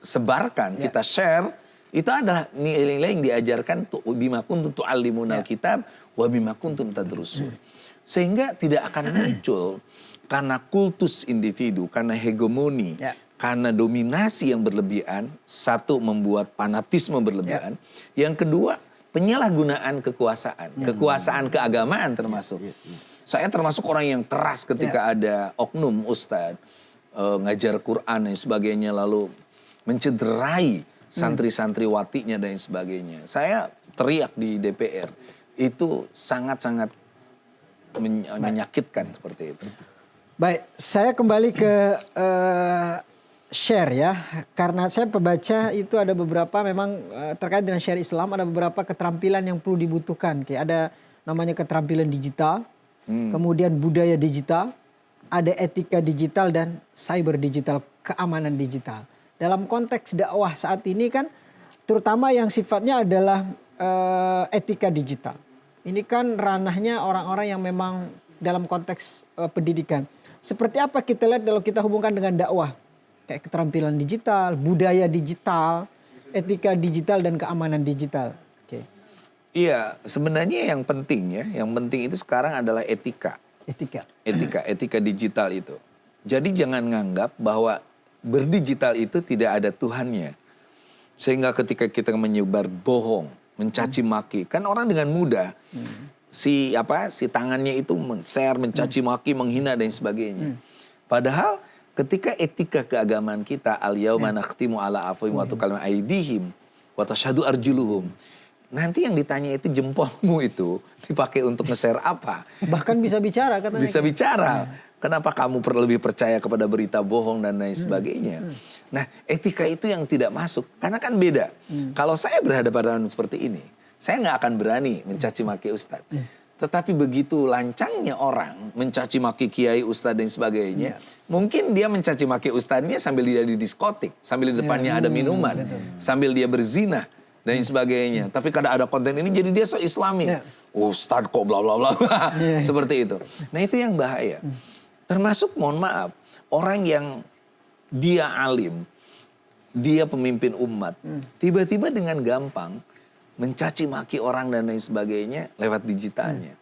sebarkan, kita share, itu adalah nilai-nilai yang diajarkan bima kuntum tu'allimunal kitab wa bima kuntum tadrusun. Sehingga tidak akan muncul karena kultus individu, karena hegemoni, karena dominasi yang berlebihan. Satu, membuat fanatisme berlebihan. Yang kedua, penyalahgunaan kekuasaan. Kekuasaan keagamaan termasuk. Saya termasuk orang yang keras ketika ada oknum ustadz ngajar Quran dan sebagainya, lalu mencederai santri-santri watinya dan sebagainya. Saya teriak di DPR. Itu sangat-sangat menyakitkan seperti itu. Baik, saya kembali ke share ya. Karena saya pembaca itu ada beberapa memang terkait dengan share Islam, ada beberapa keterampilan yang perlu dibutuhkan. Kayak ada namanya keterampilan digital, kemudian budaya digital, ada etika digital dan cyber digital, keamanan digital. Dalam konteks dakwah saat ini kan terutama yang sifatnya adalah etika digital. Ini kan ranahnya orang-orang yang memang dalam konteks pendidikan. Seperti apa kita lihat kalau kita hubungkan dengan dakwah? Kayak keterampilan digital, budaya digital, etika digital dan keamanan digital. Iya, sebenarnya yang penting ya, yang penting itu sekarang adalah etika. Etika digital itu. Jadi jangan nganggap bahwa berdigital itu tidak ada Tuhannya. Sehingga ketika kita menyebar bohong, mencaci maki, kan orang dengan mudah si tangannya itu men-share, mencaci maki, menghina dan sebagainya. Padahal ketika etika keagamaan kita, al-yauma nakhtimu ala afwahihim wa tukallimuna aydihim wa tashhadu arjuluhum. Nanti yang ditanya itu jempolmu itu dipakai untuk nge-share apa? Bahkan bisa bicara katanya. Bisa bicara. Kenapa kamu lebih percaya kepada berita bohong dan lain sebagainya? Nah, etika itu yang tidak masuk. Karena kan beda. Kalau saya berhadapan seperti ini, saya nggak akan berani mencaci maki ustadz. Tetapi begitu lancangnya orang mencaci maki kiai, ustadz dan sebagainya, mungkin dia mencaci maki ustadznya sambil dia di diskotik, sambil di depannya ada minuman, sambil dia berzina dan sebagainya. Tapi kadang ada konten ini jadi dia so islami. Ustadz kok bla bla bla. Seperti itu. Nah, itu yang bahaya. Termasuk mohon maaf, orang yang dia alim, dia pemimpin umat, tiba-tiba dengan gampang mencaci maki orang dan lain sebagainya lewat digitalnya.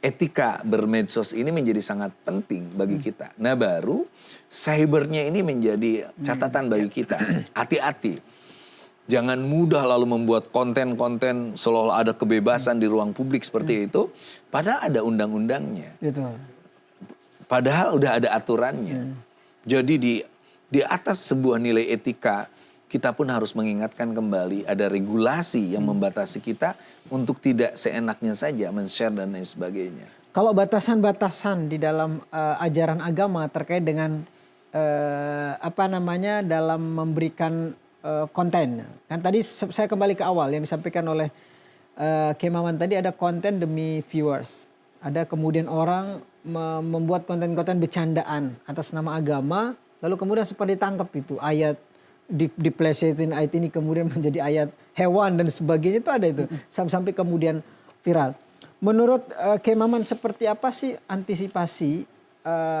Etika bermedsos ini menjadi sangat penting bagi kita. Nah, baru cybernya ini menjadi catatan bagi kita. Hati-hati. Jangan mudah lalu membuat konten-konten seolah ada kebebasan di ruang publik seperti itu. Padahal ada undang-undangnya. Gitu. Padahal udah ada aturannya. Jadi di atas sebuah nilai etika, kita pun harus mengingatkan kembali ada regulasi yang membatasi kita untuk tidak seenaknya saja men-share dan lain sebagainya. Kalau batasan-batasan di dalam ajaran agama terkait dengan dalam memberikan konten. Kan tadi saya kembali ke awal yang disampaikan oleh Kiai Maman tadi, ada konten demi viewers. Ada kemudian orang membuat konten-konten bercandaan atas nama agama, lalu kemudian sempat ditangkap itu ayat diplesetin ayat ini kemudian menjadi ayat hewan dan sebagainya, itu ada itu sampai kemudian viral. Menurut Kiai Maman seperti apa sih antisipasi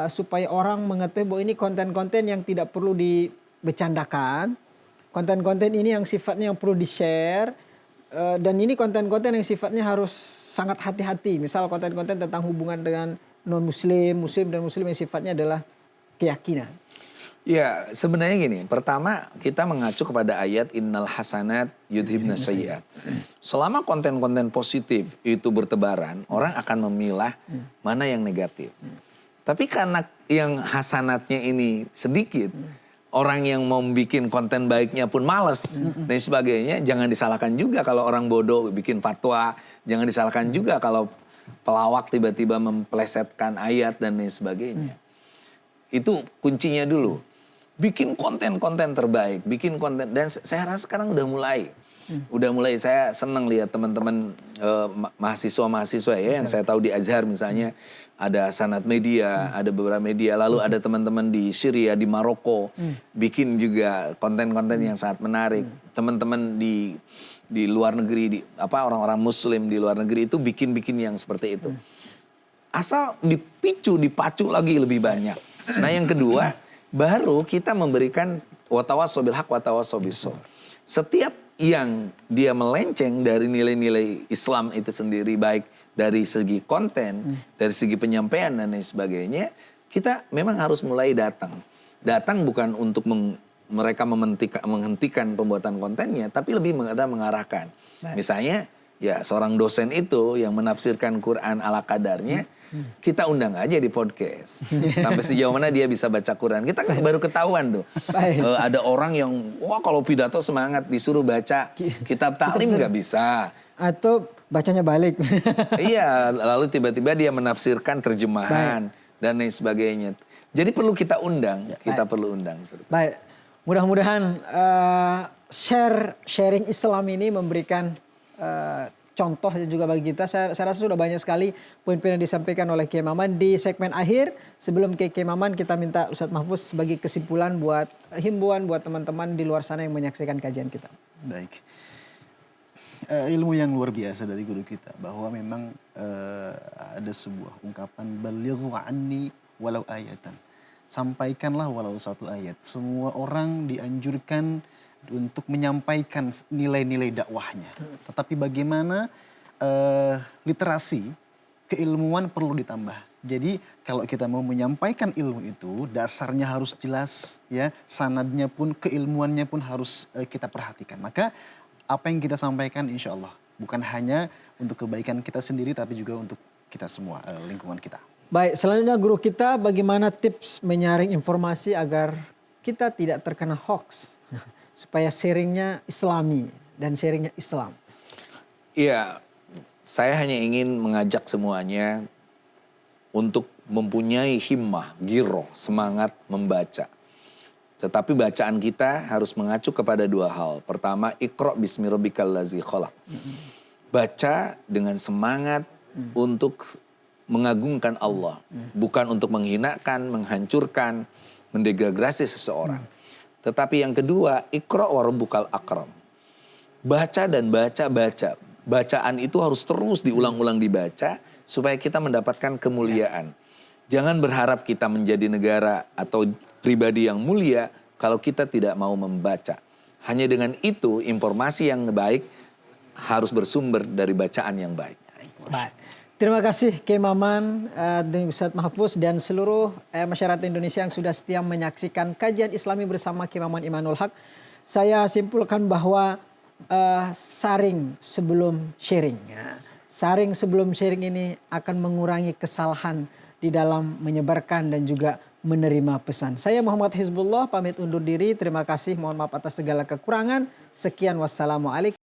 supaya orang mengetahui bahwa ini konten-konten yang tidak perlu dibercandakan, konten-konten ini yang sifatnya yang perlu di-share, dan ini konten-konten yang sifatnya harus sangat hati-hati. Misal konten-konten tentang hubungan dengan non-muslim, muslim dan muslim yang sifatnya adalah keyakinan. Ya, sebenarnya gini. Pertama, kita mengacu kepada ayat innal hasanat yudhibna sayyiat. Selama konten-konten positif itu bertebaran, orang akan memilah mana yang negatif. Tapi karena yang hasanatnya ini sedikit, orang yang mau bikin konten baiknya pun males dan sebagainya, jangan disalahkan juga kalau orang bodoh bikin fatwa, jangan disalahkan juga kalau pelawak tiba-tiba memplesetkan ayat dan lain sebagainya. Itu kuncinya dulu. Bikin konten-konten terbaik, bikin konten, dan saya rasa sekarang udah mulai. Udah mulai, saya senang lihat teman-teman mahasiswa-mahasiswa ya, yang saya tahu di Azhar misalnya, ada Sanad Media, ada beberapa media, lalu ada teman-teman di Syria, di Maroko, bikin juga konten-konten yang sangat menarik. Teman-teman di luar negeri, orang-orang Muslim di luar negeri itu bikin-bikin yang seperti itu. Asal dipacu lagi lebih banyak. Nah yang kedua, baru kita memberikan watawasau bil haq watawasau bis sabr. Setiap yang dia melenceng dari nilai-nilai Islam itu sendiri, baik dari segi konten, dari segi penyampaian dan lain sebagainya, kita memang harus mulai datang. Datang bukan untuk mereka menghentikan pembuatan kontennya, tapi lebih mengarahkan. Misalnya, ya seorang dosen itu yang menafsirkan Quran ala kadarnya, kita undang aja di podcast. Sampai sejauh mana dia bisa baca Quran. Kita kan baru ketahuan tuh. Ada orang yang, wah kalau pidato semangat disuruh baca kitab taklim nggak bisa. Atau bacanya balik. Iya, lalu tiba-tiba dia menafsirkan terjemahan dan lain sebagainya. Jadi perlu kita undang, perlu undang. Baik, mudah-mudahan sharing Islam ini memberikan contoh juga bagi kita. Saya rasa sudah banyak sekali poin-poin yang disampaikan oleh Kiai Maman. Di segmen akhir, sebelum Kiai Maman, kita minta Ustadz Mahfuz sebagai kesimpulan buat himbauan buat teman-teman di luar sana yang menyaksikan kajian kita. Baik. Ilmu yang luar biasa dari guru kita, bahwa memang ada sebuah ungkapan balighu anni walau ayatan. Sampaikanlah walau satu ayat. Semua orang dianjurkan untuk menyampaikan nilai-nilai dakwahnya. Tetapi bagaimana literasi, keilmuan perlu ditambah. Jadi kalau kita mau menyampaikan ilmu itu, dasarnya harus jelas, ya, sanadnya pun, keilmuannya pun harus kita perhatikan. Maka apa yang kita sampaikan insya Allah bukan hanya untuk kebaikan kita sendiri, tapi juga untuk kita semua, lingkungan kita. Baik, selanjutnya guru kita, bagaimana tips menyaring informasi agar kita tidak terkena hoax? Supaya sharingnya Islami dan sharingnya Islam. Iya, saya hanya ingin mengajak semuanya untuk mempunyai himmah, giroh, semangat membaca. Tetapi bacaan kita harus mengacu kepada dua hal. Pertama, iqra' bismi rabbikal ladzi khalaq. Baca dengan semangat untuk mengagungkan Allah. Bukan untuk menghinakan, menghancurkan, mendegradasi seseorang. Tetapi yang kedua, iqra' wa rabbukal akram. Baca dan baca. Bacaan itu harus terus diulang-ulang dibaca supaya kita mendapatkan kemuliaan. Jangan berharap kita menjadi negara atau pribadi yang mulia kalau kita tidak mau membaca. Hanya dengan itu informasi yang baik harus bersumber dari bacaan yang baik. Baik. Terima kasih Kiai Maman, Ustadz Mahfuz dan seluruh masyarakat Indonesia yang sudah setia menyaksikan kajian Islami bersama Kiai Maman Imanul Haq. saya simpulkan bahwa saring sebelum sharing. Ya. Saring sebelum sharing ini akan mengurangi kesalahan di dalam menyebarkan dan juga menerima pesan. Saya Muhammad Hizbullah pamit undur diri. Terima kasih. Mohon maaf atas segala kekurangan. Sekian, wassalamualaikum.